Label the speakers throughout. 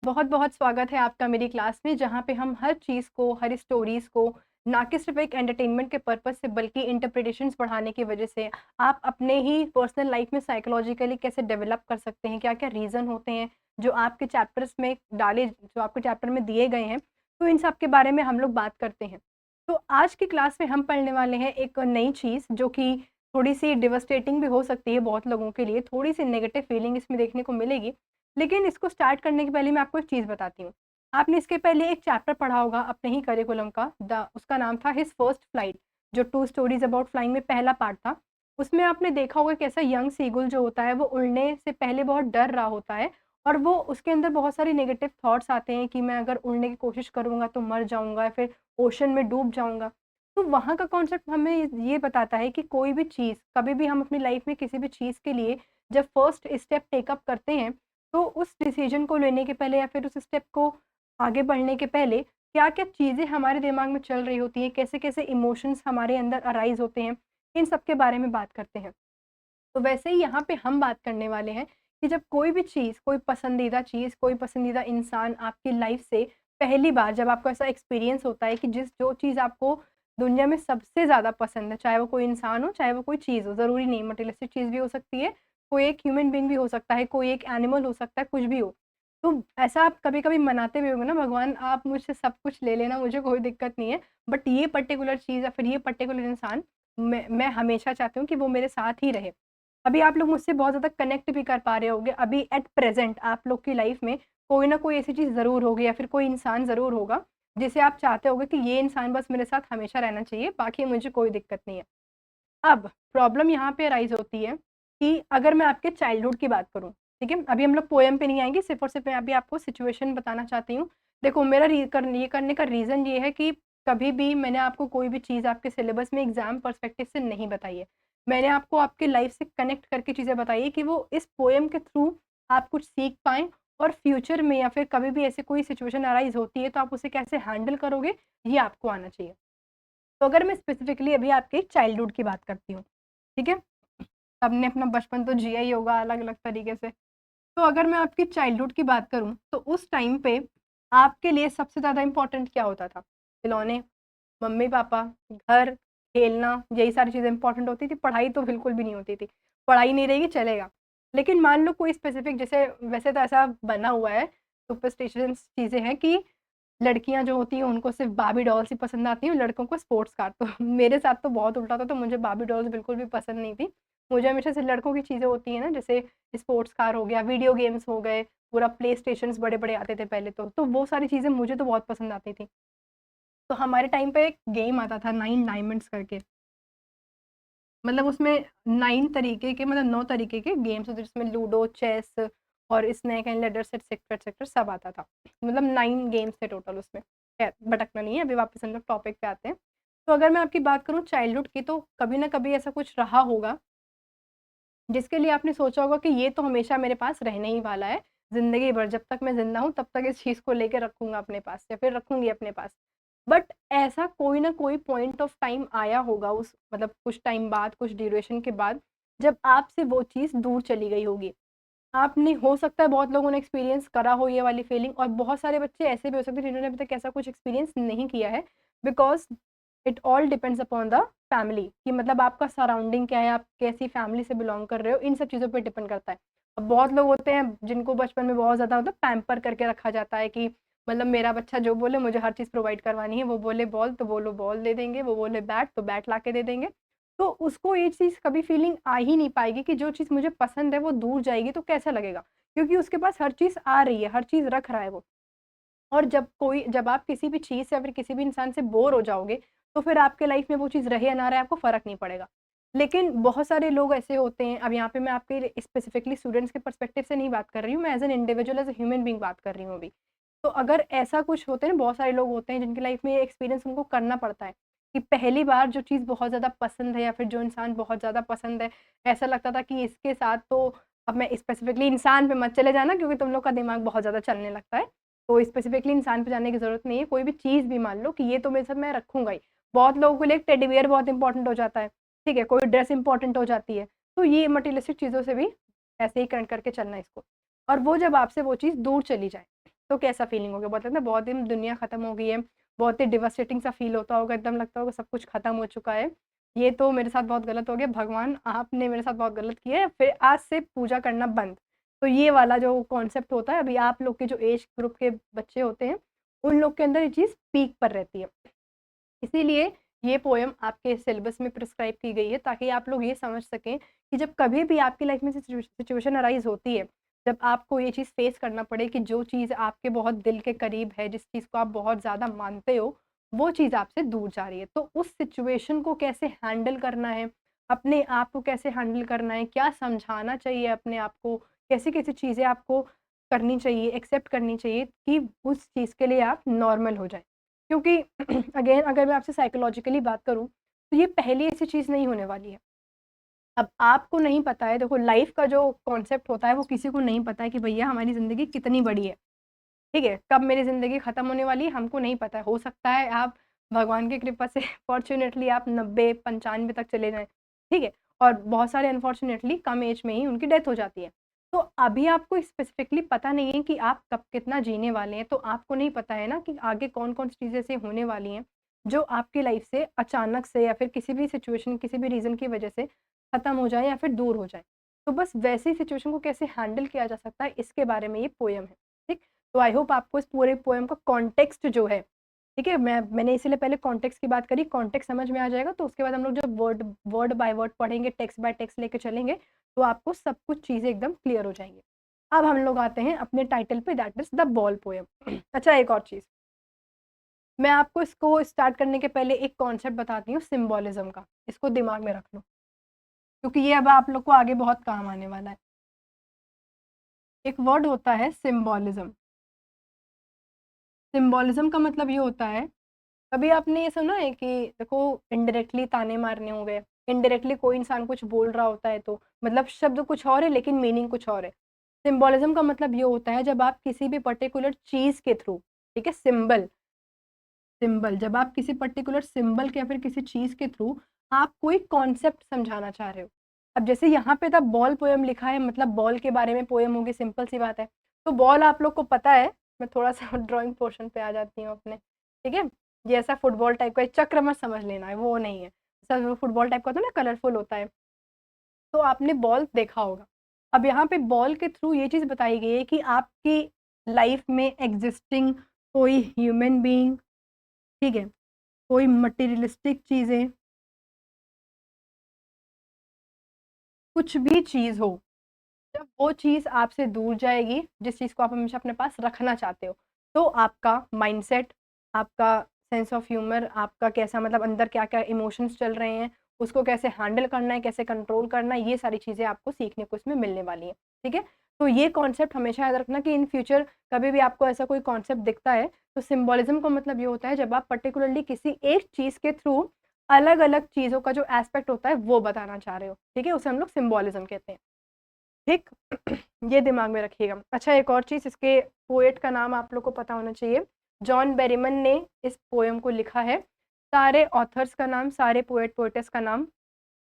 Speaker 1: बहुत बहुत स्वागत है आपका मेरी क्लास में, जहाँ पे हम हर चीज़ को, हर स्टोरीज़ को ना कि सिर्फ एक एंटरटेनमेंट के पर्पस से बल्कि इंटरप्रिटेशंस बढ़ाने की वजह से आप अपने ही पर्सनल लाइफ में साइकोलॉजिकली कैसे डेवलप कर सकते हैं, क्या क्या रीज़न होते हैं जो आपके चैप्टर्स में डाले, जो आपके चैप्टर में दिए गए हैं, तो इन सब के बारे में हम लोग बात करते हैं। तो आज की क्लास में हम पढ़ने वाले हैं एक नई चीज़ जो कि थोड़ी सी डिवस्टेटिंग भी हो सकती है बहुत लोगों के लिए, थोड़ी सी नेगेटिव फीलिंग इसमें देखने को मिलेगी। लेकिन इसको स्टार्ट करने के पहले मैं आपको एक चीज़ बताती हूँ। आपने इसके पहले एक चैप्टर पढ़ा होगा अपने ही करिकुलम का, द उसका नाम था हिज फर्स्ट फ्लाइट, जो 2 स्टोरीज़ अबाउट फ्लाइंग में पहला पार्ट था। उसमें आपने देखा होगा कैसा यंग सीगुल जो होता है वो उड़ने से पहले बहुत डर रहा होता है और वो उसके अंदर बहुत सारे नेगेटिव थॉट्स आते हैं कि मैं अगर उड़ने की कोशिश करूँगा तो मर जाऊँगा या फिर ओशन में डूब जाऊँगा। तो वहाँ का कॉन्सेप्ट हमें ये बताता है कि कोई भी चीज़, कभी भी हम अपनी लाइफ़ में किसी भी चीज़ के लिए जब फर्स्ट स्टेप टेक अप करते हैं, तो उस डिसीजन को लेने के पहले या फिर उस स्टेप को आगे बढ़ने के पहले क्या-क्या चीज़ें हमारे दिमाग में चल रही होती हैं, कैसे-कैसे इमोशंस हमारे अंदर अराइज़ होते हैं, इन सब के बारे में बात करते हैं। तो वैसे ही यहाँ पे हम बात करने वाले हैं कि जब कोई भी चीज़, कोई पसंदीदा चीज़, कोई पसंदीदा इंसान आपकी लाइफ़ से पहली बार जब आपको ऐसा एक्सपीरियंस होता है कि जो चीज़ आपको दुनिया में सबसे ज़्यादा पसंद है, चाहे वो कोई इंसान हो, चाहे वो कोई चीज़ हो, ज़रूरी नहीं मटेरियलिस्टिक चीज़ भी हो सकती है, कोई एक ह्यूमन बीइंग भी हो सकता है, कोई एक एनिमल हो सकता है, कुछ भी हो। तो ऐसा आप कभी-कभी मनाते भी होंगे ना, भगवान आप मुझसे सब कुछ ले लेना, मुझे कोई दिक्कत नहीं है, बट ये पर्टिकुलर चीज़ या फिर ये पर्टिकुलर इंसान मैं हमेशा चाहती हूँ कि वो मेरे साथ ही रहे। अभी आप लोग मुझसे बहुत ज़्यादा कनेक्ट भी कर पा रहे होंगे, अभी एट प्रेज़ेंट आप लोग की लाइफ़ में कोई ना कोई ऐसी चीज़ ज़रूर होगी या फिर कोई इंसान ज़रूर होगा, जिसे आप चाहते होंगे कि ये इंसान बस मेरे साथ हमेशा रहना चाहिए, बाकी मुझे कोई दिक्कत नहीं है। अब प्रॉब्लम यहाँ पे अराइज़ होती है कि अगर मैं आपके चाइल्डहुड की बात करूँ, ठीक है? अभी हम लोग पोएम पे नहीं आएँगे, सिर्फ़ और सिर्फ़ मैं अभी आपको सिचुएशन बताना चाहती हूँ। देखो, मेरा ये करने का रीज़न ये है कि कभी भी मैंने आपको कोई भी चीज़ आपके सिलेबस में एग्ज़ाम पर्सपेक्टिव से नहीं बताई है। मैंने आपको आपकी लाइफ़ से कनेक्ट करके चीज़ें बताई है कि वो इस पोएम के थ्रू आप कुछ सीख पाएँ और फ्यूचर में या फिर कभी भी ऐसी कोई सिचुएशन अराइज़ होती है, तो आप उसे कैसे हैंडल करोगे, ये आपको आना चाहिए। तो अगर मैं स्पेसिफिकली अभी आपके चाइल्डहुड की बात करती हूँ, ठीक है? सबने अपना बचपन तो जिया ही होगा अलग-अलग तरीके से। तो अगर मैं आपकी चाइल्डहुड की बात करूँ, तो उस टाइम पे आपके लिए सबसे ज़्यादा इम्पोर्टेंट क्या होता था? खिलौने, मम्मी-पापा, घर, खेलना, यही सारी चीज़ें इम्पोर्टेंट होती थी, पढ़ाई तो बिल्कुल भी नहीं होती थी। पढ़ाई नहीं रहेगी चलेगा, लेकिन मान लो कोई स्पेसिफिक, जैसे वैसे तो ऐसा बना हुआ है, सुपरस्टिशंस चीज़ें हैं कि लड़कियाँ जो होती हैं उनको सिर्फ़ बार्बी डॉल्स ही पसंद आती हैं, लड़कों को स्पोर्ट्स कार। तो मेरे साथ तो बहुत उल्टा था, तो मुझे बार्बी डॉल्स बिल्कुल भी पसंद नहीं थी। मुझे हमेशा से लड़कों की चीज़ें होती हैं ना, जैसे स्पोर्ट्स कार हो गया, वीडियो गेम्स हो गए, पूरा प्ले स्टेशंस बड़े-बड़े आते थे पहले तो वो सारी चीज़ें मुझे तो बहुत पसंद आती थी। तो हमारे टाइम पे एक गेम आता था 9 डायमंड्स करके, मतलब उसमें 9 तरीके के, मतलब 9 तरीके के गेम्स होते, जिसमें लूडो, चेस और snake and ladder etcetera etcetera सब आता था। मतलब 9 गेम्स थे टोटल उसमें। खैर भटकना नहीं है, अभी वापस हम लोग टॉपिक पे आते हैं। तो अगर मैं आपकी बात करूँ चाइल्डहुड की, तो कभी ना कभी ऐसा कुछ रहा होगा जिसके लिए आपने सोचा होगा कि ये तो हमेशा मेरे पास रहने ही वाला है, ज़िंदगी भर जब तक मैं ज़िंदा हूँ तब तक इस चीज़ को लेके रखूँगा अपने पास या फिर रखूँगी अपने पास। बट ऐसा कोई ना कोई पॉइंट ऑफ टाइम आया होगा, उस मतलब कुछ टाइम बाद, कुछ ड्यूरेशन के बाद, जब आपसे वो चीज़ दूर चली गई होगी। आपने, हो सकता है बहुत लोगों ने एक्सपीरियंस करा हो ये वाली फीलिंग, और बहुत सारे बच्चे ऐसे भी हो सकते हैं जिन्होंने अभी तक ऐसा कुछ एक्सपीरियंस नहीं किया है, because it all depends upon the family, कि मतलब आपका सराउंडिंग क्या है, आप कैसी फैमिली से बिलॉन्ग कर रहे हो, इन सब चीज़ों पे डिपेंड करता है। अब बहुत लोग होते हैं जिनको बचपन में बहुत ज़्यादा मतलब पैम्पर करके रखा जाता है कि मतलब मेरा बच्चा जो बोले मुझे हर चीज़ प्रोवाइड करवानी है, वो बोले बॉल तो वो लोग बॉल दे देंगे, वो बोले बैट तो बैट ला के दे देंगे। तो उसको ये चीज़ कभी फीलिंग आ ही नहीं पाएगी कि जो चीज़ मुझे पसंद है वो दूर जाएगी तो कैसा लगेगा? क्योंकि उसके पास हर चीज़ आ रही है, हर चीज़ रख रहा है वो। और जब आप किसी भी चीज़ से या फिर किसी भी इंसान से बोर हो जाओगे, तो फिर आपके लाइफ में वो चीज़ रहे या ना रहे आपको फ़र्क नहीं पड़ेगा। लेकिन बहुत सारे लोग ऐसे होते हैं, अब यहाँ पे मैं आपके स्पेसिफिकली स्टूडेंट्स के पर्सपेक्टिव से नहीं बात कर रही हूँ, मैं as an individual, as a human being बात कर रही हूँ अभी। तो अगर ऐसा कुछ होता है ना, बहुत सारे लोग होते हैं जिनकी लाइफ में ये एक्सपीरियंस उनको करना पड़ता है, कि पहली बार जो चीज़ बहुत ज़्यादा पसंद है या फिर जो इंसान बहुत ज़्यादा पसंद है, ऐसा लगता था कि इसके साथ तो, अब मैं स्पेसिफिकली इंसान पे मत चले जाना क्योंकि तुम लोग का दिमाग बहुत ज़्यादा चलने लगता है। तो स्पेसिफिकली इंसान पे जाने की ज़रूरत नहीं है, कोई भी चीज़ भी मान लो कि ये तो मेरे साथ मैं रखूँगा ही। बहुत लोगों के लिए एक टेडी बियर बहुत इंपॉर्टेंट हो जाता है, ठीक है? कोई ड्रेस इंपॉर्टेंट हो जाती है। तो ये मटेरियलिस्टिक चीज़ों से भी ऐसे ही कनेक्ट करके चलना इसको। और वो जब आपसे वो चीज़ दूर चली जाए, तो कैसा फीलिंग होगा, मतलब ना बहुत दिन दुनिया खत्म हो गई है, बहुत ही डिवास्टेटिंग सा फील होता होगा, एकदम लगता होगा सब कुछ खत्म हो चुका है, ये तो मेरे साथ बहुत गलत हो गया, भगवान आपने मेरे साथ बहुत गलत किया है, फिर आज से पूजा करना बंद। तो ये वाला जो कॉन्सेप्ट होता है, अभी आप लोग के जो एज ग्रुप के बच्चे होते हैं, उन लोग के अंदर ये चीज़ पीक पर रहती है। इसीलिए ये पोएम आपके सिलेबस में प्रिस्क्राइब की गई है, ताकि आप लोग ये समझ सकें कि जब कभी भी आपकी लाइफ में सिचुएशन अराइज होती है, जब आपको ये चीज़ फेस करना पड़े कि जो चीज़ आपके बहुत दिल के करीब है, जिस चीज़ को आप बहुत ज़्यादा मानते हो, वो चीज़ आपसे दूर जा रही है, तो उस सिचुएशन को कैसे हैंडल करना है, अपने आप को कैसे हैंडल करना है, क्या समझाना चाहिए अपने आप को, कैसी कैसी चीज़ें आपको करनी चाहिए, एक्सेप्ट करनी चाहिए कि उस चीज़ के लिए आप नॉर्मल हो जाए। क्योंकि अगेन अगर मैं आपसे साइकोलॉजिकली बात करूँ, तो ये पहली ऐसी चीज़ नहीं होने वाली है। अब आपको नहीं पता है, देखो लाइफ़ का जो कॉन्सेप्ट होता है वो किसी को नहीं पता है कि भैया हमारी ज़िंदगी कितनी बड़ी है, ठीक है? कब मेरी ज़िंदगी ख़त्म होने वाली है हमको नहीं पता है। हो सकता है आप भगवान की कृपा से फॉर्च्यूनेटली आप 90-95 तक चले जाएँ, ठीक है? और बहुत सारे अनफॉर्च्यूनेटली कम एज में ही उनकी डेथ हो जाती है। तो अभी आपको स्पेसिफिकली पता नहीं है कि आप कब कितना जीने वाले हैं, तो आपको नहीं पता है ना कि आगे कौन-कौन सी चीज़ें ऐसी होने वाली हैं, जो आपकी लाइफ़ से अचानक से या फिर किसी भी सिचुएशन, किसी भी रीज़न की वज़ह से ख़त्म हो जाए या फिर दूर हो जाए। तो बस वैसी सिचुएशन को कैसे हैंडल किया जा सकता है, इसके बारे में ये पोएम है, ठीक? तो आई होप आपको इस पूरे पोएम का कॉन्टेक्स्ट जो है, ठीक है? मैंने इसीलिए पहले कॉन्टेक्स्ट की बात करी, कॉन्टेक्स्ट समझ में आ जाएगा तो उसके बाद हम लोग जब वर्ड वर्ड बाय वर्ड पढ़ेंगे, टेक्स्ट बाय टेक्स्ट लेके चलेंगे, तो आपको सब कुछ चीज़ें एकदम क्लियर हो जाएँगी। अब हम लोग आते हैं अपने टाइटल पे, that is the ball poem. अच्छा, एक और चीज़, मैं आपको इसको स्टार्ट करने के पहले एक कॉन्सेप्ट बताती हूँ सिम्बोलिज़्म का, इसको दिमाग में रख लो, क्योंकि ये अब आप लोग को आगे बहुत काम आने वाला है। एक वर्ड होता है सिम्बोलिज़्म, सिम्बोलिज़्म का मतलब ये होता है, कभी आपने ये सुना है कि देखो इनडायरेक्टली ताने मारने हो गए, इनडायरेक्टली कोई इंसान कुछ बोल रहा होता है तो मतलब शब्द कुछ और है लेकिन मीनिंग कुछ और है। सिंबोलिज्म का मतलब ये होता है जब आप किसी भी पर्टिकुलर चीज़ के थ्रू, ठीक है, सिंबल सिंबल जब आप किसी पर्टिकुलर सिंबल के या फिर किसी चीज़ के थ्रू आप कोई कॉन्सेप्ट समझाना चाह रहे हो। अब जैसे यहाँ पे द बॉल पोएम लिखा है, मतलब बॉल के बारे में पोएम होगी, सिंपल सी बात है। तो बॉल आप लोग को पता है, मैं थोड़ा-सा ड्राइंग पोर्शन पे आ जाती हूँ अपने, ठीक है? ये ऐसा फुटबॉल टाइप का चक्र मत समझ लेना है, वो नहीं है। ऐसा फुटबॉल टाइप का होता है ना, कलरफुल होता है। तो आपने बॉल देखा होगा। अब यहाँ पे बॉल के थ्रू ये चीज़ बताई गई है कि आपकी लाइफ़ में एग्ज़िस्टिंग कोई ह्यूमन बीइंग, ठीक है? कोई मटेरियलिस्टिक चीज़ें, कुछ भी चीज़ हो, जब वो चीज़ आपसे दूर जाएगी, जिस चीज़ को आप हमेशा अपने पास रखना चाहते हो, तो आपका माइंडसेट, आपका सेंस ऑफ ह्यूमर, आपका कैसा, मतलब अंदर क्या-क्या इमोशंस चल रहे हैं, उसको कैसे हैंडल करना है, कैसे कंट्रोल करना है, ये सारी चीज़ें आपको सीखने को इसमें मिलने वाली हैं, ठीक है? तो ये कॉन्सेप्ट हमेशा याद रखना कि इन फ्यूचर कभी भी आपको ऐसा कोई कॉन्सेप्ट दिखता है, तो सिम्बोलिज़्म का मतलब ये होता है जब आप पर्टिकुलरली किसी एक चीज़ के थ्रू अलग-अलग चीज़ों का जो एस्पेक्ट होता है, वो बताना चाह रहे हो, ठीक है? उसे हम लोग सिम्बोलिज़्म कहते हैं। ठीक? ये दिमाग में रखिएगा। अच्छा, एक और चीज़, इसके पोएट का नाम आप लोग को पता होना चाहिए। जॉन बेरिमन ने इस पोएम को लिखा है। सारे ऑथर्स का नाम, सारे पोएट पोएटेस का नाम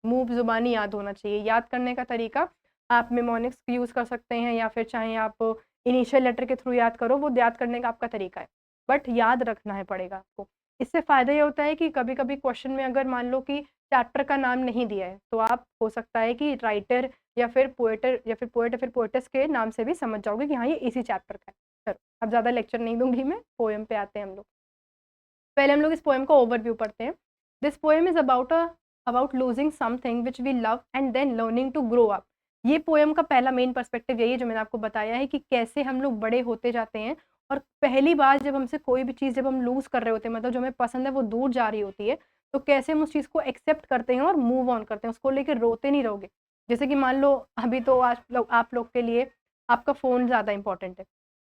Speaker 1: मुँह ज़ुबानी याद होना चाहिए। याद करने का तरीका, आप मेमोनिक्स यूज़ कर सकते हैं या फिर चाहे आप इनिशियल लेटर के थ्रू याद करो, वो याद करने का आपका तरीका है। बट याद रखना है पड़ेगा आपको। इससे फ़ायदा ये होता है कि कभी-कभी क्वेश्चन में अगर मान लो कि चैप्टर का नाम नहीं दिया है, तो आप हो सकता है कि राइटर या फिर पोएटर या फिर पोएट या फिर पोएटेस के नाम से भी समझ जाओगे कि हाँ, ये इसी चैप्टर का है। चलो, अब ज़्यादा लेक्चर नहीं दूँगी मैं, पोएम पे आते हैं हम लोग। पहले हम लोग इस पोएम का ओवरव्यू पढ़ते हैं। This poem is about losing something which we love and then learning to grow up. ये पोएम का पहला मेन पर्सपेक्टिव यही है जो मैंने आपको बताया है कि कैसे हम लोग बड़े होते जाते हैं और पहली बार जब हमसे कोई भी चीज़ जब हम लूज़ कर रहे होते हैं, मतलब जो हमें पसंद है वो दूर जा रही होती है, तो कैसे हम उस चीज़ को एक्सेप्ट करते हैं और मूव ऑन करते हैं, उसको लेके रोते नहीं रहोगे। जैसे कि मान लो अभी तो आज लोग आप लोग के लिए आपका फ़ोन ज़्यादा इम्पोर्टेंट है।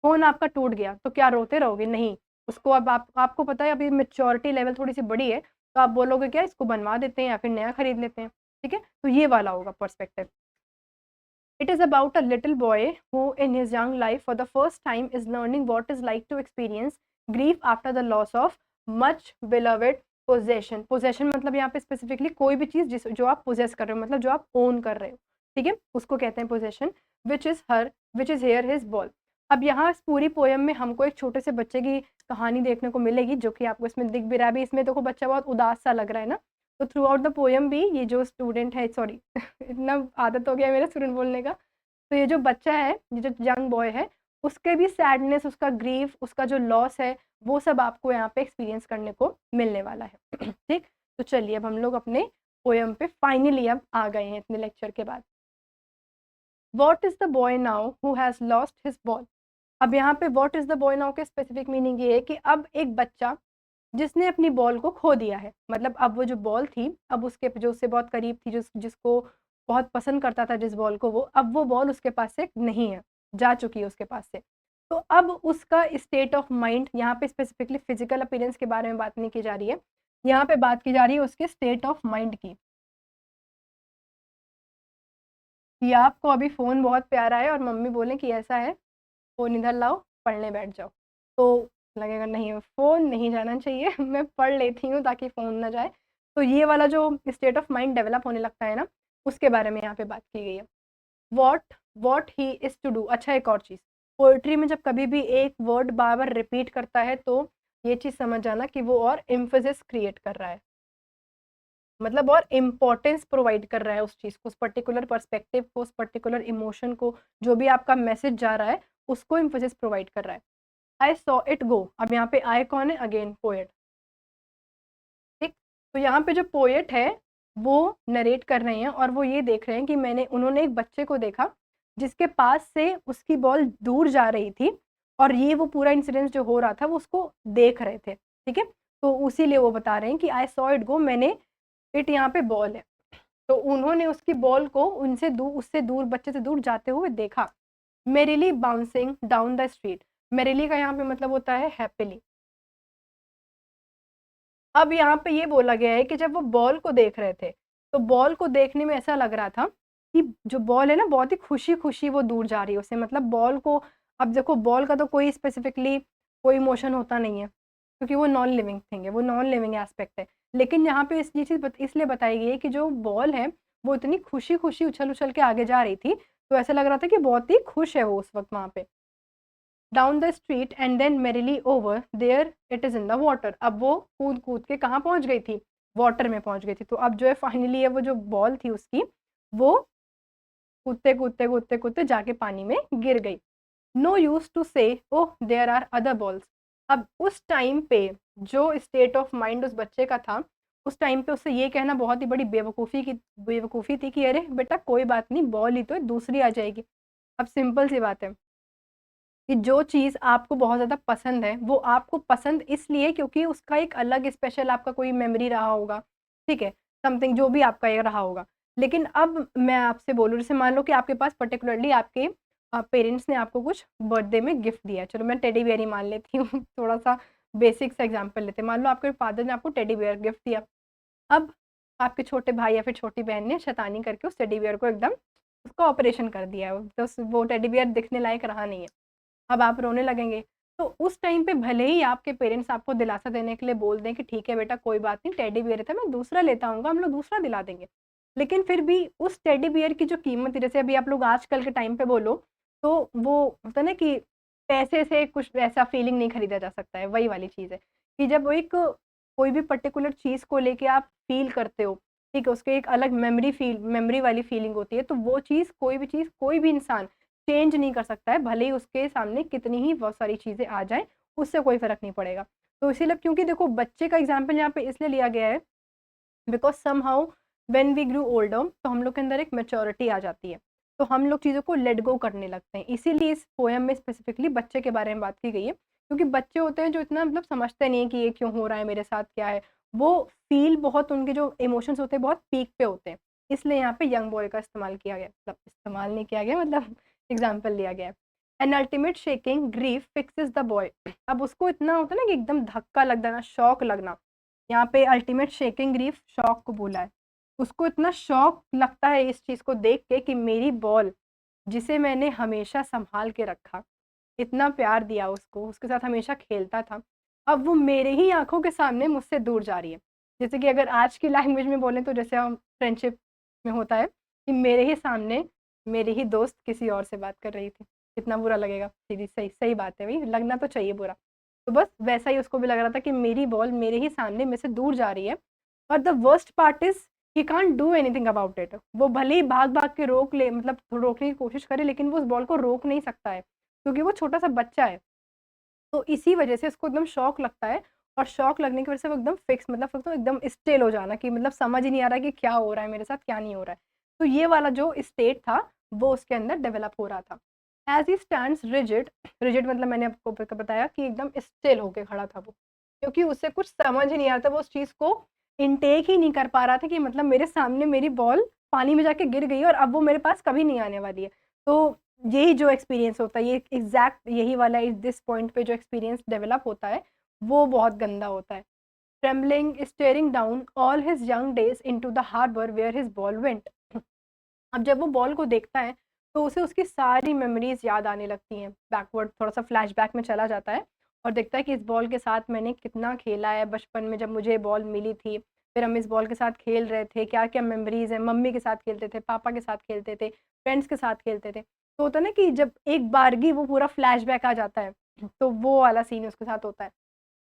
Speaker 1: फ़ोन आपका टूट गया, तो क्या रोते रहोगे? नहीं। उसको अब आप आपको पता है अभी मैच्योरिटी लेवल थोड़ी-सी बड़ी है, तो आप बोलोगे क्या, इसको बनवा देते हैं या फिर नया खरीद लेते हैं, ठीक है? तो ये वाला होगा perspective. It is about a little boy who, in his young life, for the first time, is learning what is like to experience grief after the loss of much beloved possession. Possession मतलब यहाँ पे specifically कोई भी चीज़ जिस जो आप poses कर रहे हो, मतलब जो आप ओन कर रहे हो, ठीक है, उसको कहते हैं possession, which is here his ball. अब यहाँ इस पूरी पोयम में हमको एक छोटे से बच्चे की कहानी देखने को मिलेगी, जो कि आपको इसमें दिख भी रहा है। अभी इसमें देखो बच्चा बहुत उदास सा लग रहा है ना, तो थ्रू आउट द पोयम भी ये जो स्टूडेंट है, सॉरी इतना आदत हो गया है मेरा स्टूडेंट बोलने का, तो ये जो बच्चा है, ये जो यंग बॉय है, उसके भी सैडनेस, उसका ग्रीफ, उसका जो लॉस है, वो सब आपको यहाँ पे एक्सपीरियंस करने को मिलने वाला है। ठीक, तो चलिए अब हम लोग अपने पोयम पे फाइनली अब आ गए हैं इतने लेक्चर के बाद। What is the boy now who has lost his ball. अब यहाँ पे what is the boy now के स्पेसिफिक मीनिंग ये है कि अब एक बच्चा जिसने अपनी बॉल को खो दिया है, मतलब अब वो जो बॉल थी, अब उसके जो उससे बहुत करीब थी, जिसको बहुत पसंद करता था जिस बॉल को, वो अब वो बॉल उसके पास से नहीं है, जा चुकी है उसके पास से। तो अब उसका स्टेट ऑफ माइंड, यहाँ पे स्पेसिफिकली फिजिकल अपीयरेंस के बारे में बात नहीं की जा रही है, यहाँ पे बात की जा रही है उसके स्टेट ऑफ माइंड की, कि आपको अभी फ़ोन बहुत प्यारा है और मम्मी बोले कि ऐसा है, फ़ोन इधर लाओ, पढ़ने बैठ जाओ। तो लगेगा नहीं फ़ोन नहीं जाना चाहिए, मैं पढ़ लेती हूँ ताकि फ़ोन ना जाए। तो ये वाला जो स्टेट ऑफ माइंड डेवलप होने लगता है ना, उसके बारे में यहाँ पे बात की गई है। What what he is to do. अच्छा, एक और चीज़, पोएट्री में जब कभी भी एक वर्ड बार-बार रिपीट करता है, तो ये चीज़ समझ जाना कि वो और एम्फेसिस क्रिएट कर रहा है। मतलब और इम्पोर्टेंस प्रोवाइड कर रहा है उस चीज़ को, उस पर्टिकुलर पर्सपेक्टिव को, उस पर्टिकुलर इमोशन को, जो भी आपका मैसेज जा रहा है, उसको एम्फेसिस प्रोवाइड कर रहा है। I saw it go. अब यहाँ पे आई कौन है? Again poet. ठीक, तो यहाँ पे जो पोएट है वो नरेट कर रहे हैं और वो ये देख रहे हैं कि उन्होंने एक बच्चे को देखा जिसके पास से उसकी बॉल दूर जा रही थी, और ये वो पूरा इंसिडेंस जो हो रहा था वो उसको देख रहे थे। ठीक है, तो उसीलिए वो बता रहे हैं कि आई सॉ इट गो, मैंने इट यहाँ पे बॉल है, तो उन्होंने उसकी बॉल को उससे दूर, बच्चे से दूर जाते हुए देखा। Merrily bouncing down the street. Merrily का यहाँ पे मतलब होता है हैप्पीली। अब यहाँ पे ये बोला गया है कि जब वो बॉल को देख रहे थे, तो बॉल को देखने में ऐसा लग रहा था कि जो बॉल है ना, बहुत ही खुशी-खुशी वो दूर जा रही है उससे, मतलब बॉल को, अब देखो बॉल का तो कोई स्पेसिफिकली कोई इमोशन होता नहीं है, क्योंकि वो नॉन लिविंग थिंग है, वो नॉन लिविंग एस्पेक्ट है। लेकिन यहाँ पे ये चीज़ इसलिए बताई गई है कि जो बॉल है, वो इतनी खुशी-खुशी उछल-उछल के आगे जा रही थी, तो ऐसा लग रहा था कि बहुत ही खुश है वो उस वक़्त वहाँ पे। Down the street and then merrily over there it is in the water. अब वो कूद-कूद के कहाँ पहुँच गई थी? वाटर में पहुँच गई थी। तो अब जो है फाइनली है वो जो बॉल थी उसकी, वो कूदते-कूदते जाके पानी में गिर गई। No use to say oh there are other balls. अब उस टाइम पे जो स्टेट ऑफ माइंड उस बच्चे का था, उस टाइम पे उससे ये कहना बहुत ही बड़ी बेवकूफ़ी थी कि अरे बेटा कोई बात नहीं, बॉल ही तो है, दूसरी आ जाएगी। अब सिंपल सी बात है कि जो चीज़ आपको बहुत ज़्यादा पसंद है, वो आपको पसंद इसलिए क्योंकि उसका एक अलग स्पेशल आपका कोई मेमोरी रहा होगा, ठीक है? समथिंग जो भी आपका ये रहा होगा। लेकिन अब मैं आपसे बोलूँ, जैसे मान लो कि आपके पास पर्टिकुलरली आपके पेरेंट्स ने आपको कुछ बर्थडे में गिफ्ट दिया है। चलो मैं टेडी बियर ही मान लेती हूँ, थोड़ा-सा बेसिक सा एग्ज़ाम्पल लेते हैं। मान लो आपके फादर ने आपको टेडी बियर गिफ्ट दिया। अब आपके छोटे भाई या फिर छोटी बहन ने शैतानी करके उस टेडी बियर को एकदम उसका ऑपरेशन कर दिया है। तो वो टेडी बियर दिखने लायक रहा नहीं है। अब आप रोने लगेंगे। तो उस टाइम पे भले ही आपके पेरेंट्स आपको दिलासा देने के लिए बोल दें कि ठीक है बेटा कोई बात नहीं, टेडी बियर था, मैं दूसरा लेता आऊँगा, हम लोग दूसरा दिला देंगे। लेकिन फिर भी उस टेडी बियर की जो कीमत है, जैसे अभी आप लोग आजकल के टाइम पे बोलो, तो वो होता है ना कि पैसे से कुछ ऐसा फीलिंग नहीं खरीदा जा सकता है, वही वाली चीज़ है। कि जब वो एक कोई भी पर्टिकुलर चीज़ को लेके आप फ़ील करते हो, ठीक है? उसके एक अलग मेमोरी वाली फीलिंग होती है, तो वो चीज़, कोई भी इंसान चेंज नहीं कर सकता है, भले ही उसके सामने कितनी ही बहुत सारी चीज़ें आ जाएँ, उससे कोई फ़र्क नहीं पड़ेगा। तो इसीलिए, क्योंकि देखो बच्चे का एग्ज़ाम्पल यहाँ पे इसलिए लिया गया है because somehow when we grow older, तो हम लोग के अंदर एक मैच्योरिटी आ जाती है। तो हम लोग चीज़ों को लेट गो करने लगते हैं। इसीलिए इस पोएम में स्पेसिफिकली बच्चे के बारे में बात की गई है, क्योंकि बच्चे होते हैं जो इतना मतलब समझते नहीं है कि ये क्यों हो रहा है, मेरे साथ क्या है। वो फ़ील बहुत, उनके जो इमोशंस होते हैं बहुत पीक पे होते हैं। इसलिए यहाँ पे यंग बॉय का इस्तेमाल किया गया, मतलब इस्तेमाल नहीं किया गया, मतलब एग्ज़ाम्पल लिया गया है। An ultimate shaking grief fixes the boy. अब उसको इतना होता है ना कि एकदम धक्का लग जाना, शॉक लगना। यहाँ पे अल्टीमेट शेकिंग ग्रीफ शॉक को बोला है। उसको इतना शॉक लगता है इस चीज़ को देख के कि मेरी बॉल, जिसे मैंने हमेशा सँभाल के रखा, इतना प्यार दिया उसको, उसके साथ हमेशा खेलता था, अब वो मेरे ही आँखों के सामने मुझसे दूर जा रही है। जैसे कि अगर आज की लैंग्वेज में बोलें तो जैसे हम फ्रेंडशिप में होता है कि मेरे ही सामने मेरी ही दोस्त किसी और से बात कर रही थी। कितना बुरा लगेगा। सीधी सही सही बात है भाई, लगना तो चाहिए बुरा। तो बस वैसा ही उसको भी लग रहा था कि मेरी बॉल मेरे ही सामने मेरे से दूर जा रही है, और the worst part is he can't do anything about it. वो भले ही भाग भाग के रोक ले, मतलब रोकने की कोशिश करे, लेकिन वो उस बॉल को रोक नहीं सकता है, क्योंकि वो छोटा सा बच्चा है। तो इसी वजह से उसको एकदम शॉक लगता है, और शॉक लगने की वजह से वो एकदम फिक्स, मतलब फिर तो एकदम स्टिल हो जाना, कि मतलब समझ ही नहीं आ रहा है कि क्या हो रहा है मेरे साथ, क्या नहीं हो रहा है। तो ये वाला जो स्टेट था वो उसके अंदर डेवलप हो रहा था। As he stands rigid, rigid मतलब मैंने आपको बताया कि एकदम स्टिल होके खड़ा था वो, क्योंकि उसे कुछ समझ ही नहीं आ रहा था, वो उस चीज को इनटेक ही नहीं कर पा रहा था कि मतलब मेरे सामने मेरी बॉल पानी में जाके गिर गई और अब वो मेरे पास कभी नहीं आने वाली है। तो यही जो एक्सपीरियंस होता है, ये एग्जैक्ट यही वाला इस दिस पॉइंट पे जो एक्सपीरियंस डेवलप होता है वो बहुत गंदा होता है। Trembling staring down all his young days into the harbour where his ball went. अब जब वो बॉल को देखता है तो उसे उसकी सारी मेमोरीज याद आने लगती हैं, बैकवर्ड थोड़ा सा फ्लैशबैक में चला जाता है, और देखता है कि इस बॉल के साथ मैंने कितना खेला है बचपन में, जब मुझे बॉल मिली थी, फिर हम इस बॉल के साथ खेल रहे थे, क्या क्या मेमोरीज हैं, मम्मी के साथ खेलते थे, पापा के साथ खेलते थे, फ्रेंड्स के साथ खेलते थे। तो होता है ना कि जब एक बारगी वो पूरा फ्लैशबैक आ जाता है, तो वो वाला सीन उसके साथ होता है।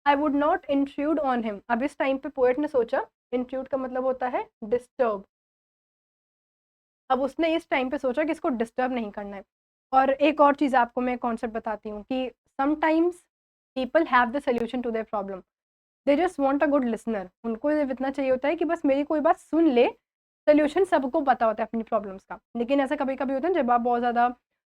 Speaker 1: I would not intrude on him. अब इस टाइम पे पोएट ने सोचा, इंट्रूड का मतलब होता है डिस्टर्ब। अब उसने इस टाइम पे सोचा कि इसको डिस्टर्ब नहीं करना है। और एक और चीज़ आपको मैं कॉन्सेप्ट बताती हूँ कि sometimes people have the solution to their problem, they just want a good listener. उनको ये इतना चाहिए होता है कि बस मेरी कोई बात सुन ले। सोल्यूशन सबको पता होता है अपनी प्रॉब्लम्स का, लेकिन ऐसा कभी कभी होता है जब आप बहुत ज़्यादा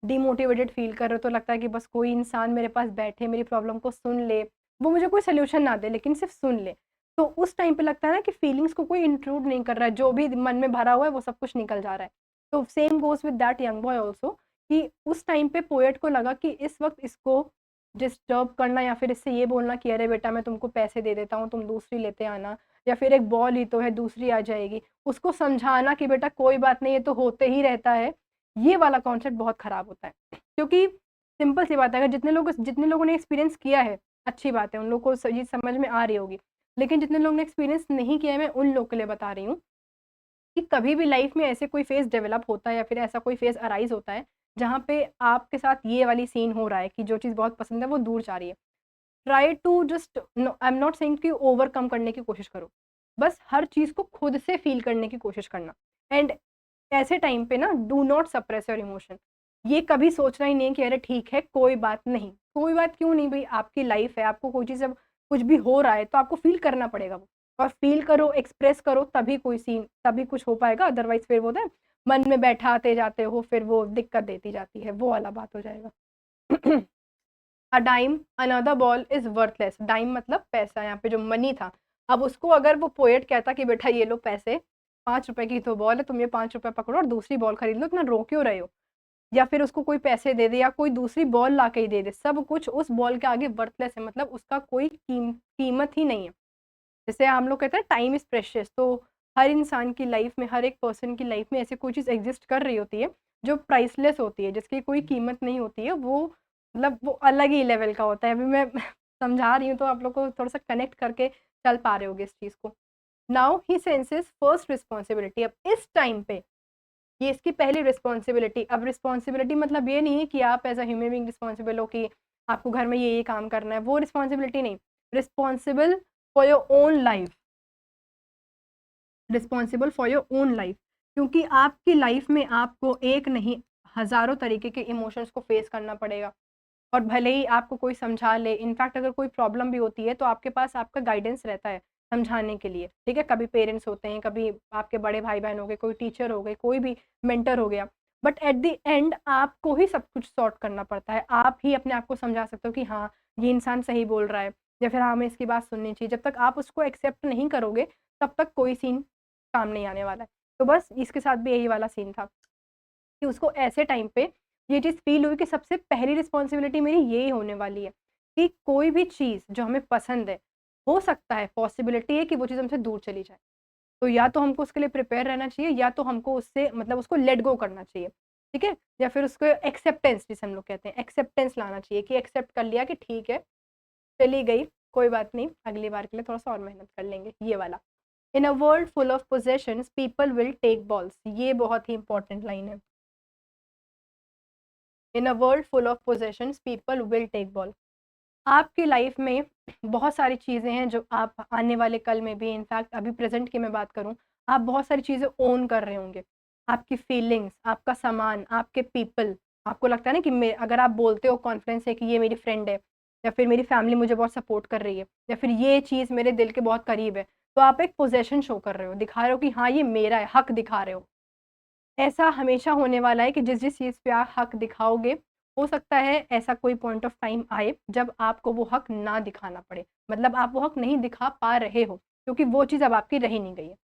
Speaker 1: डिमोटिवेटेड फील कर रहे हो, तो लगता है कि बस कोई इंसान मेरे पास बैठे, मेरी प्रॉब्लम को सुन ले, वो मुझे कोई सोल्यूशन ना दे लेकिन सिर्फ सुन ले। तो उस टाइम पे लगता है ना कि फीलिंग्स को कोई इंक्लूड नहीं कर रहा है, जो भी मन में भरा हुआ है वो सब कुछ निकल जा रहा है। तो same goes with that young boy also, कि उस टाइम पे पोएट को लगा कि इस वक्त इसको डिस्टर्ब करना, या फिर इससे ये बोलना कि अरे बेटा मैं तुमको पैसे दे देता हूँ, तुम दूसरी लेते आना, या फिर एक बॉल ही तो है दूसरी आ जाएगी, उसको समझाना कि बेटा कोई बात नहीं, ये तो होते ही रहता है, ये वाला कॉन्सेप्ट बहुत खराब होता है। क्योंकि सिंपल सी बात है, अगर जितने लोगों ने एक्सपीरियंस किया है, अच्छी बात है, उन लोगों को ये समझ में आ रही होगी। लेकिन जितने लोगों ने एक्सपीरियंस नहीं किया है, मैं उन लोग के लिए बता रही हूँ कि कभी भी लाइफ में ऐसे कोई फेज डेवलप होता है, या फिर ऐसा कोई फेज अराइज होता है जहाँ पे आपके साथ ये वाली सीन हो रहा है कि जो चीज़ बहुत पसंद है वो दूर जा रही है। Try to just, I am not saying कि ओवरकम करने की कोशिश करो, बस हर चीज़ को खुद से फील करने की कोशिश करना। एंड ऐसे टाइम पे ना do not suppress your emotion. ये कभी सोचना ही नहीं कि अरे ठीक है कोई बात नहीं, कोई बात क्यों नहीं भाई, आपकी लाइफ है, आपको कोई चीज़ जब कुछ भी हो रहा है तो आपको फील करना पड़ेगा वो, और फील करो, एक्सप्रेस करो, तभी कोई सीन, तभी कुछ हो पाएगा। अदरवाइज फिर वो होता है मन में बैठाते जाते हो, फिर वो दिक्कत देती जाती है, वो वाला बात हो जाएगा। A dime another ball is worthless. Dime मतलब पैसा, यहाँ पे जो मनी था। अब उसको अगर वो पोएट कहता कि बेटा ये लो पैसे, 5 रुपए की तो बॉल है, तुम ये 5 रुपए पकड़ो और दूसरी बॉल खरीद लो, इतना रो क्यों रहे हो, या फिर उसको कोई पैसे दे दे या कोई दूसरी बॉल ला के ही दे दे, सब कुछ उस बॉल के आगे वर्थलेस है, मतलब उसका कोई कीमत ही नहीं है। जैसे हम लोग कहते हैं टाइम इज प्रेशियस, तो हर इंसान की लाइफ में, हर एक पर्सन की लाइफ में ऐसी कोई चीज़ एग्जिस्ट कर रही होती है जो प्राइसलेस होती है, जिसकी कोई कीमत नहीं होती है, वो मतलब वो अलग ही लेवल का होता है। अभी मैं समझा रही हूँ तो आप लोग को थोड़ा सा कनेक्ट करके चल पा रहे होगे इस चीज़ को। Now he senses first responsibility. अब इस टाइम पे ये इसकी पहली रिस्पॉन्सिबिलिटी। अब रिस्पॉन्सिबिलिटी मतलब ये नहीं है कि आप as a human being responsible हो कि आपको घर में ये काम करना है, वो रिस्पॉन्सिबिलिटी नहीं। Responsible for your own life, responsible for your own life, क्योंकि आपकी लाइफ में आपको एक नहीं हज़ारों तरीके के इमोशंस को फेस करना पड़ेगा। और भले ही आपको कोई समझा ले, इनफैक्ट अगर कोई प्रॉब्लम भी होती है तो आपके पास आपका गाइडेंस रहता है समझाने के लिए, ठीक है? कभी पेरेंट्स होते हैं, कभी आपके बड़े भाई-बहन हो गए, कोई टीचर हो गए, कोई भी मेंटर हो गया। बट एट द एंड आपको ही सब कुछ सॉर्ट करना पड़ता है। आप ही अपने आप को समझा सकते हो कि हाँ, ये इंसान सही बोल रहा है, या फिर हाँ, हमें इसकी बात सुननी चाहिए। जब तक आप उसको एक्सेप्ट नहीं करोगे, तब तक कोई सीन काम नहीं आने वाला है। तो बस इसके साथ भी यही वाला सीन था कि उसको ऐसे टाइम पे ये चीज़ फ़ील हुई कि सबसे पहली रिस्पॉन्सिबिलिटी मेरी यही होने वाली है कि कोई भी चीज़ जो हमें पसंद है, हो सकता है पॉसिबिलिटी है कि वो चीज़ हमसे दूर चली जाए। तो या तो हमको उसके लिए प्रिपेयर रहना चाहिए, या तो हमको उससे मतलब उसको लेट गो करना चाहिए, ठीक है? या फिर उसको एक्सेप्टेंस जिसे हम लोग कहते हैं, एक्सेप्टेंस लाना चाहिए कि एक्सेप्ट कर लिया कि ठीक है, चली गई, कोई बात नहीं, अगली बार के लिए थोड़ा-सा और मेहनत कर लेंगे, ये वाला। In a world full of possessions people will take balls. ये बहुत ही इंपॉर्टेंट लाइन है। In a world full of possessions people will take ball. आपकी लाइफ में बहुत सारी चीज़ें हैं जो आप आने वाले कल में भी, इनफैक्ट अभी प्रेजेंट की मैं बात करूं, आप बहुत सारी चीज़ें ओन कर रहे होंगे। आपकी फीलिंग्स, आपका सामान, आपके पीपल। आपको लगता है ना कि अगर आप बोलते हो कॉन्फिडेंस है कि ये मेरी फ्रेंड है, या फिर मेरी फैमिली मुझे बहुत सपोर्ट कर रही है, या फिर ये चीज़ मेरे दिल के बहुत करीब है, तो आप एक पोजेशन शो कर रहे हो, दिखा रहे हो कि हाँ ये मेरा है, हक दिखा रहे हो। ऐसा हमेशा होने वाला है कि जिस-जिस चीज़ पे आप हक दिखाओगे, हो सकता है ऐसा कोई पॉइंट ऑफ टाइम आए जब आपको वो हक ना दिखाना पड़े। मतलब आप वो हक नहीं दिखा पा रहे हो, क्योंकि वो चीज़ अब आपकी रही नहीं गई है।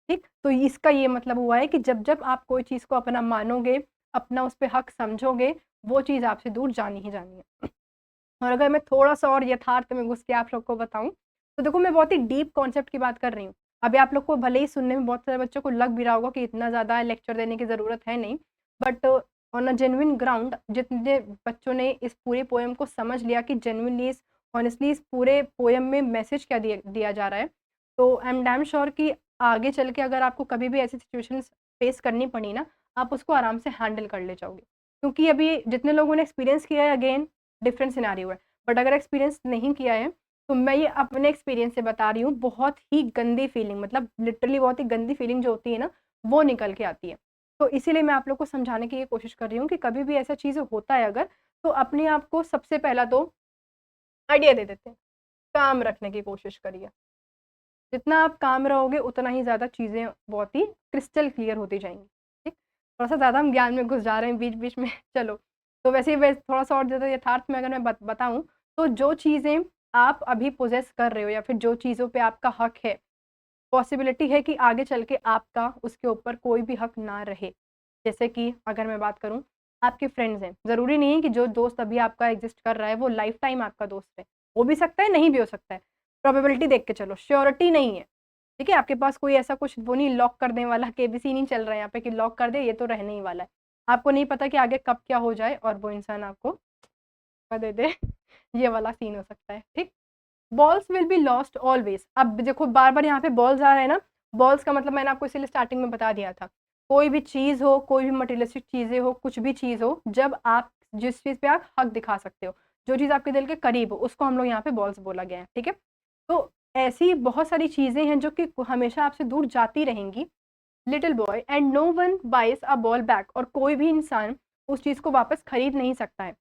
Speaker 1: ठीक? तो इसका ये मतलब हुआ है कि जब-जब आप कोई चीज़ को अपना मानोगे, अपना उस पे हक समझोगे, वो चीज़ आपसे दूर जानी ही जानी है। और अगर मैं थोड़ा-सा और यथार्थ में घुस के आप लोग को बताऊँ, तो देखो मैं बहुत ही डीप कॉन्सेप्ट की बात कर रही हूँ। अभी आप लोग को भले ही सुनने में बहुत सारे बच्चों को लग भी रहा होगा कि इतना ज़्यादा लेक्चर देने की ज़रूरत है नहीं, but on a genuine ground जितने बच्चों ने इस पूरे पोएम को समझ लिया कि जेन्युइनली हॉनेस्टली इस पूरे पोएम में मैसेज क्या दिया दिया जा रहा है, तो आई एम डैम श्योर कि आगे चल के अगर आपको कभी भी ऐसी सिचुएशंस फेस करनी पड़ी ना, आप उसको आराम से हैंडल कर ले जाओगे। क्योंकि अभी जितने लोगों ने एक्सपीरियंस किया है, अगेन डिफरेंट सिनेरियो है। बट अगर एक्सपीरियंस नहीं किया है, तो मैं ये अपने एक्सपीरियंस से बता रही हूँ, बहुत ही गंदी फीलिंग, मतलब लिटरली बहुत ही गंदी फीलिंग जो होती है ना, वो निकल के आती है। तो इसीलिए मैं आप लोग को समझाने की ये कोशिश कर रही हूँ कि कभी भी ऐसा चीज़ होता है अगर, तो अपने आप को सबसे पहला तो आइडिया दे देते हैं, काम रखने की कोशिश करिए। जितना आप काम रहोगे उतना ही ज़्यादा चीज़ें बहुत ही क्रिस्टल क्लियर होती जाएँगी, ठीक? थोड़ा-सा ज़्यादा हम ज्ञान में घुस जा रहे हैं बीच-बीच में चलो। तो वैसे ही मैं थोड़ा-सा और ज़्यादा यथार्थ में अगर मैं बताऊँ, तो जो चीज़ें आप अभी पोज़ेस कर रहे हो या फिर जो चीज़ों पे आपका हक है, पॉसिबिलिटी है कि आगे चल के आपका उसके ऊपर कोई भी हक ना रहे। जैसे कि अगर मैं बात करूँ, आपके फ्रेंड्स हैं, ज़रूरी नहीं है कि जो दोस्त अभी आपका एग्ज़िस्ट कर रहा है वो लाइफ़ टाइम आपका दोस्त है। हो भी सकता है, नहीं भी हो सकता है। प्रोबेबिलिटी देख के चलो, श्योरिटी नहीं है। ठीक है? आपके पास कोई ऐसा कुछ वो नहीं, लॉक कर देने वाला केबीसी नहीं चल रहा है यहाँ पे कि लॉक कर दे, ये तो रहने ही वाला है। आपको नहीं पता कि आगे कब क्या हो जाए और वो इंसान आपको धोखा दे दे। ये वाला सीन हो सकता है, ठीक? Balls will be lost always. अब देखो बार-बार यहाँ पे बॉल्स आ रहे हैं ना, बॉल्स का मतलब मैंने आपको इसीलिए स्टार्टिंग में बता दिया था। कोई भी चीज़ हो, कोई भी मटेरियलिस्टिक चीज़ें हो, कुछ भी चीज़ हो, जब आप जिस चीज़ पे आप हक दिखा सकते हो, जो चीज़ आपके दिल के करीब हो, उसको हम लोग यहाँ पे बॉल्स बोला गया है, ठीक है? तो ऐसी बहुत सारी चीज़ें हैं जो कि हमेशा आपसे दूर जाती रहेंगी। Little boy and no one buys a ball back, और कोई भी इंसान उस चीज़ को वापस खरीद नहीं सकता है।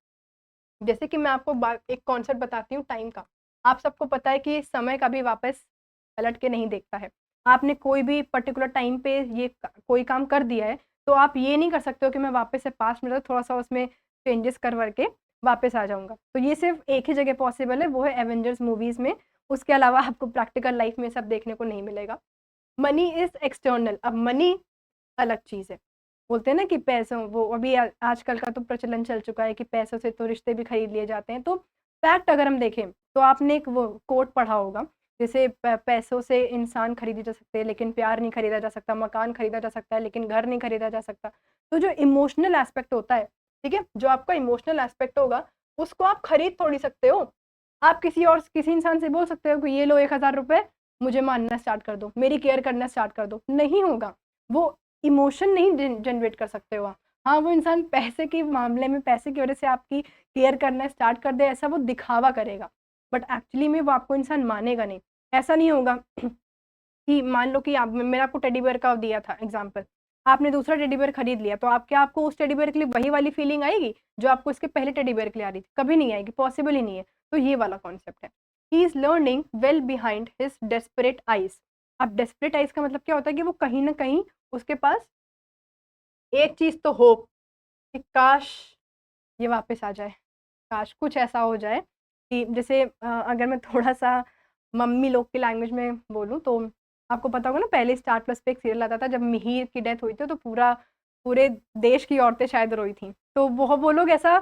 Speaker 1: जैसे कि मैं आपको एक कॉन्सेप्ट बताती हूँ टाइम का। आप सबको पता है कि समय कभी वापस पलट के नहीं देखता है। आपने कोई भी पर्टिकुलर टाइम पे ये कोई काम कर दिया है, तो आप ये नहीं कर सकते हो कि मैं वापस से पास्ट में थोड़ा-सा उसमें चेंजेस करवा के वापस आ जाऊँगा। तो ये सिर्फ़ एक ही जगह पॉसिबल है, वो है एवेंजर्स मूवीज़ में। उसके अलावा आपको प्रैक्टिकल लाइफ़ में सब देखने को नहीं मिलेगा। Money is external. अब मनी अलग चीज़ है। बोलते हैं ना कि पैसों वो अभी आजकल का तो प्रचलन चल चुका है कि पैसों से तो रिश्ते भी खरीद लिए जाते हैं। तो फैक्ट अगर हम देखें, तो आपने एक वो कोट पढ़ा होगा, जैसे पैसों से इंसान खरीदे जा सकते हैं लेकिन प्यार नहीं खरीदा जा सकता, मकान खरीदा जा सकता है लेकिन घर नहीं खरीदा जा सकता। तो जो इमोशनल एस्पेक्ट होता है, ठीक है? जो आपका इमोशनल एस्पेक्ट होगा, उसको आप खरीद थोड़ी सकते हो। आप किसी इंसान से बोल सकते हो कि ये लो ₹1000, मुझे मानना स्टार्ट कर दो, मेरी केयर करना स्टार्ट कर दो। नहीं होगा। वो इमोशन नहीं जनरेट कर सकते हो आप। हाँ, वो इंसान पैसे के मामले में पैसे की वज़ह से आपकी केयर करना स्टार्ट कर दे, ऐसा वो दिखावा करेगा। बट एक्चुअली में वो आपको इंसान मानेगा नहीं। ऐसा नहीं होगा कि मान लो कि आप मैंने आपको टेडी बियर का दिया था एग्ज़ाम्पल। आपने दूसरा टेडी बियर खरीद लिया, तो आप क्या आपको उस टेडी बियर के लिए वही वाली फीलिंग आएगी, जो आपको इसके पहले टेडी बियर के लिए आ रही थी? कभी नहीं आएगी, पॉसिबल ही नहीं है। तो ये वाला कॉन्सेप्ट है। He is learning well behind his desperate eyes. अब डेस्परेट आइज़ का मतलब क्या होता है कि वो कहीं न कहीं उसके पास एक चीज़ तो होप कि काश ये वापस आ जाए, काश कुछ ऐसा हो जाए कि जैसे अगर मैं थोड़ा-सा मम्मी लोग की लैंग्वेज में बोलूँ, तो आपको पता होगा ना पहले स्टार प्लस पे एक सीरियल आता था, जब मिहिर की डेथ हुई थी तो पूरे देश की औरतें शायद रोई थीं। तो वो लोग ऐसा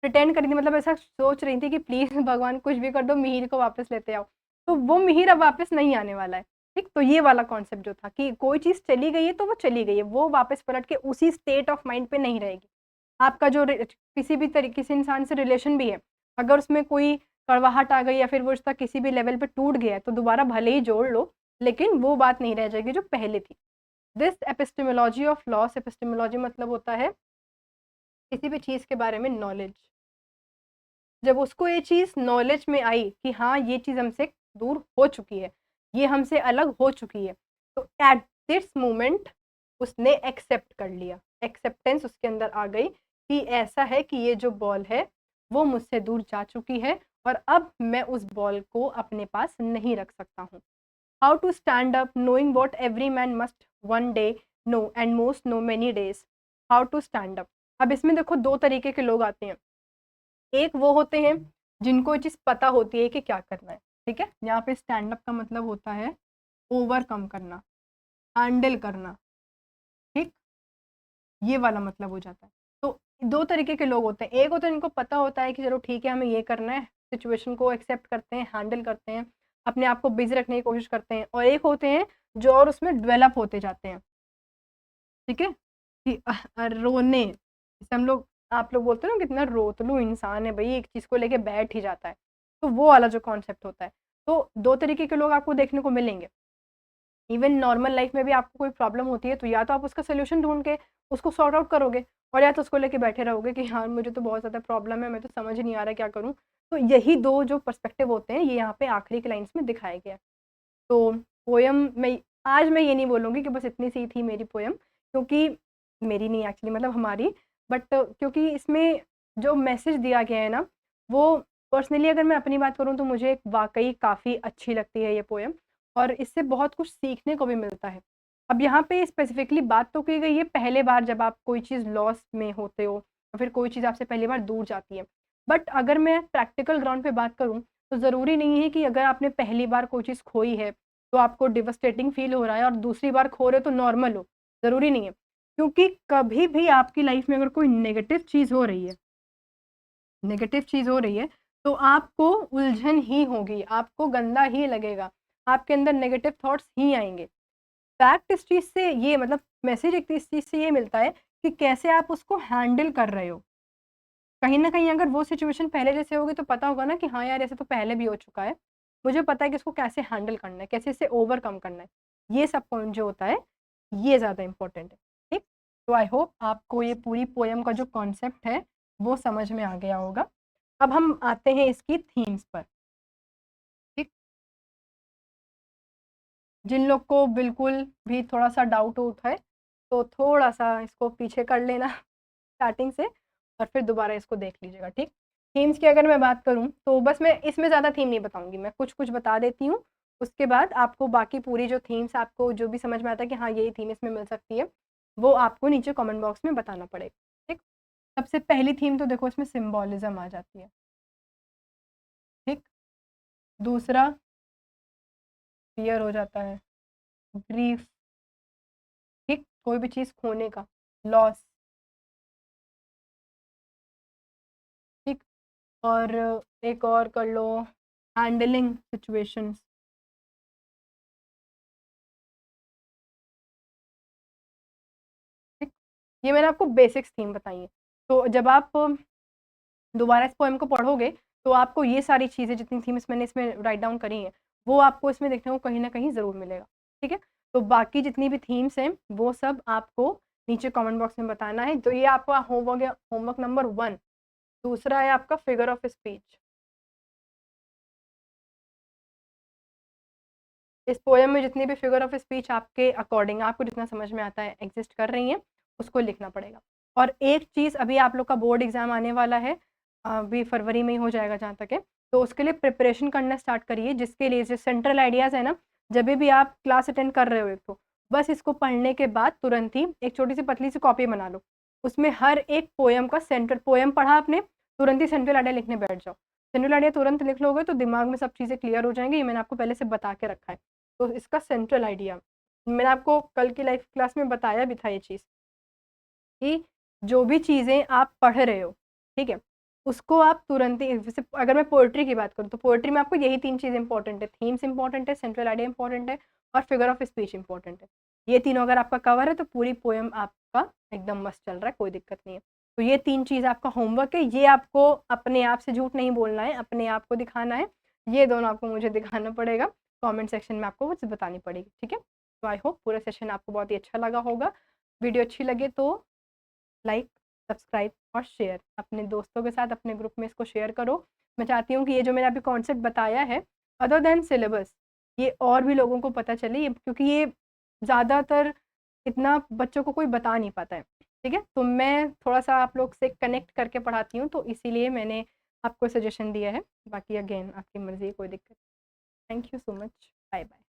Speaker 1: प्रिटेंड कर रही थी, मतलब ऐसा सोच रही थी कि प्लीज़ भगवान कुछ भी कर दो, मिहिर को वापस लेते आओ। तो वो मिहिर अब वापस नहीं आने वाला है, ठीक? तो ये वाला कॉन्सेप्ट जो था कि कोई चीज़ चली गई है तो वो चली गई है, वो वापस पलट के उसी स्टेट ऑफ माइंड पे नहीं रहेगी। आपका जो किसी इंसान से रिलेशन भी है, अगर उसमें कोई कड़वाहट आ गई या फिर वो रिश्ता किसी भी लेवल पे टूट गया है, तो दोबारा भले ही जोड़ लो, लेकिन वो बात नहीं रह जाएगी जो पहले थी। This epistemology of loss, epistemology मतलब होता है किसी भी चीज़ के बारे में नॉलेज। जब उसको ये चीज़ नॉलेज में आई कि हाँ, ये चीज़ हमसे दूर हो चुकी है, ये हमसे अलग हो चुकी है, तो एट दिस मोमेंट उसने एक्सेप्ट कर लिया। एक्सेप्टेंस उसके अंदर आ गई कि ऐसा है कि ये जो बॉल है वो मुझसे दूर जा चुकी है और अब मैं उस बॉल को अपने पास नहीं रख सकता हूँ। How to stand up knowing what every man must one day know and most know many days. How to stand up. अब इसमें देखो दो तरीके के लोग आते हैं। एक वो होते हैं जिनको ये चीज़ पता होती है कि क्या करना है, ठीक है। यहाँ पे स्टैंड अप का मतलब होता है ओवरकम करना, हैंडल करना, ठीक, ये वाला मतलब हो जाता है। तो दो तरीके के लोग होते हैं। एक होते हैं जिनको पता होता है कि चलो ठीक है हमें ये करना है, सिचुएशन को एक्सेप्ट करते हैं, हैंडल करते हैं, अपने आप को बिजी रखने की कोशिश करते हैं। और एक होते हैं जो और उसमें डेवलप होते जाते हैं, ठीक है, कि रोने, जैसे हम लोग, आप लोग बोलते हो ना कितना रोतलू इंसान है भाई, एक चीज़ को लेके बैठ ही जाता है, तो वो वाला जो कॉन्सेप्ट होता है। तो दो तरीके के लोग आपको देखने को मिलेंगे। इवन नॉर्मल लाइफ में भी आपको कोई प्रॉब्लम होती है तो या तो आप उसका सोल्यूशन ढूंढ के उसको सॉर्ट आउट करोगे, और या तो उसको लेके बैठे रहोगे कि हाँ मुझे तो बहुत ज़्यादा प्रॉब्लम है, मैं तो समझ ही नहीं आ रहा क्या करूँ। तो यही दो जो पर्सपेक्टिव होते हैं ये यहाँ पे आखिरी के लाइन्स में दिखाए गए हैं। तो पोयम में आज मैं ये नहीं बोलूँगी कि बस इतनी सी थी मेरी पोयम, क्योंकि मेरी नहीं एक्चुअली, मतलब हमारी, बट क्योंकि इसमें जो मैसेज दिया गया है ना, वो पर्सनली अगर मैं अपनी बात करूँ तो मुझे वाक़ई काफ़ी अच्छी लगती है ये पोयम, और इससे बहुत कुछ सीखने को भी मिलता है। अब यहाँ पे स्पेसिफिकली बात तो की गई है पहले बार जब आप कोई चीज़ लॉस में होते हो, या फिर कोई चीज़ आपसे पहली बार दूर जाती है। बट अगर मैं प्रैक्टिकल ग्राउंड पे बात करूँ, तो ज़रूरी नहीं है कि अगर आपने पहली बार कोई चीज़ खोई है तो आपको डिवास्टेटिंग फील हो रहा है और दूसरी बार खो रहे हो तो नॉर्मल हो, ज़रूरी नहीं है। क्योंकि कभी भी आपकी लाइफ में अगर कोई नेगेटिव चीज़ हो रही है, नेगेटिव चीज़ हो रही है, तो आपको उलझन ही होगी, आपको गंदा ही लगेगा, आपके अंदर नेगेटिव थॉट्स ही आएँगे। फैक्ट इस चीज़ से ये, मतलब मैसेज एक इस चीज़ से ये मिलता है कि कैसे आप उसको हैंडल कर रहे हो। कहीं न कहीं अगर वो सिचुएशन पहले जैसे होगी तो पता होगा ना कि हाँ यार, ऐसे तो पहले भी हो चुका है। मुझे पता है कि इसको कैसे हैंडल करना है, कैसे इसे ओवरकम करना है। ये सब पॉइंट जो होता है, ये ज़्यादा इम्पोर्टेंट है, ठीक? तो आई होप आपको ये पूरी पोएम का जो कॉन्सेप्ट है, वो समझ में आ गया होगा। अब हम आते हैं इसकी थीम्स पर, ठीक? जिन लोग को बिल्कुल भी थोड़ा-सा डाउट-वाउट है, तो थोड़ा-सा इसको पीछे कर लेना स्टार्टिंग से और फिर दोबारा इसको देख लीजिएगा, ठीक? थीम्स की अगर मैं बात करूँ, तो बस मैं इसमें ज़्यादा थीम नहीं बताऊँगी, मैं कुछ-कुछ बता देती हूँ, उसके बाद आपको बाकी पूरी जो थीम्स आपको जो भी समझ में आता है कि हाँ, यही थीम इसमें मिल सकती है, वो आपको नीचे कमेंट बॉक्स में बताना पड़ेगा, ठीक? सबसे पहली थीम तो देखो इसमें सिम्बोलिज़्म आ जाती है, ठीक? दूसरा फ़ियर हो जाता है, ग्रीफ़, ठीक? कोई भी चीज़ खोने का, लॉस, ठीक? और एक और कर लो, हैंडलिंग सिचुएशंस, ठीक? ये मैंने आपको बेसिक्स थीम बताई हैं। तो जब आप दोबारा इस पोएम को पढ़ोगे, तो आपको ये सारी चीज़ें जितनी थीम्स मैंने इसमें राइट डाउन करी हैं, वो आपको इसमें देखने को कहीं न कहीं ज़रूर मिलेगा, ठीक है? तो बाकी जितनी भी थीम्स हैं, वो सब आपको नीचे कमेंट बॉक्स में बताना है। तो ये आपका होमवर्क नंबर 1। दूसरा है आपका फिगर ऑफ स्पीच। इस पोएम में जितनी भी फिगर ऑफ स्पीच आपके अकॉर्डिंग आपको जितना समझ में आता है एग्जिस्ट कर रही हैं, उसको लिखना पड़ेगा। और एक चीज़, अभी आप लोग का बोर्ड एग्जाम आने वाला है, अभी फरवरी में ही हो जाएगा जहाँ तक है, तो उसके लिए प्रिपरेशन करना स्टार्ट करिए, जिसके लिए जो सेंट्रल आइडियाज़ है ना, जब भी आप क्लास अटेंड कर रहे हो एक तो बस इसको पढ़ने के बाद तुरंत ही एक छोटी सी पतली सी कॉपी बना लो। उसमें हर एक पोएम का सेंट्रल, पोएम पढ़ा आपने, तुरंत ही सेंट्रल आइडिया लिखने बैठ जाओ। सेंट्रल आइडिया तुरंत लिख लोगे तो दिमाग में सब चीज़ें क्लियर हो जाएंगी। ये मैंने आपको पहले से बता के रखा है। तो इसका सेंट्रल आइडिया मैंने आपको कल की लाइफ क्लास में बताया भी था ये चीज़, कि जो भी चीज़ें आप पढ़ रहे हो, ठीक है? उसको आप तुरंत ही, जैसे अगर मैं पोएट्री की बात करूँ तो पोएट्री में आपको यही 3 चीज़ इम्पोर्टेंट है, थीम्स इम्पोर्टेंट है, सेंट्रल आइडिया इम्पोर्टेंट है और फिगर ऑफ स्पीच इम्पोर्टेंट है। ये तीनों अगर आपका कवर है तो पूरी पोएम आपका एकदम मस्त चल रहा है, कोई दिक्कत नहीं है। तो ये 3 चीज़ आपका होमवर्क है, ये आपको अपने आप से झूठ नहीं बोलना है, अपने आप को दिखाना है। ये दोनों आपको मुझे दिखाना पड़ेगा, कमेंट सेक्शन में आपको वो चीज़ बतानी पड़ेगी, ठीक है? तो आई होप पूरा सेशन आपको बहुत ही अच्छा लगा होगा। वीडियो अच्छी लगे तो लाइक, सब्सक्राइब और शेयर अपने दोस्तों के साथ, अपने ग्रुप में इसको शेयर करो। मैं चाहती हूँ कि ये जो मैंने अभी कॉन्सेप्ट बताया है अदर देन सिलेबस, ये और भी लोगों को पता चले, ये क्योंकि ये ज़्यादातर इतना बच्चों को कोई बता नहीं पाता है। ठीक है, तो मैं थोड़ा-सा आप लोग से कनेक्ट करके पढ़ाती हूँ, तो इसीलिए मैंने आपको सजेशन दिया है। बाकी अगेन आपकी मर्ज़ी, कोई दिक्कत। Thank you so much. Bye bye.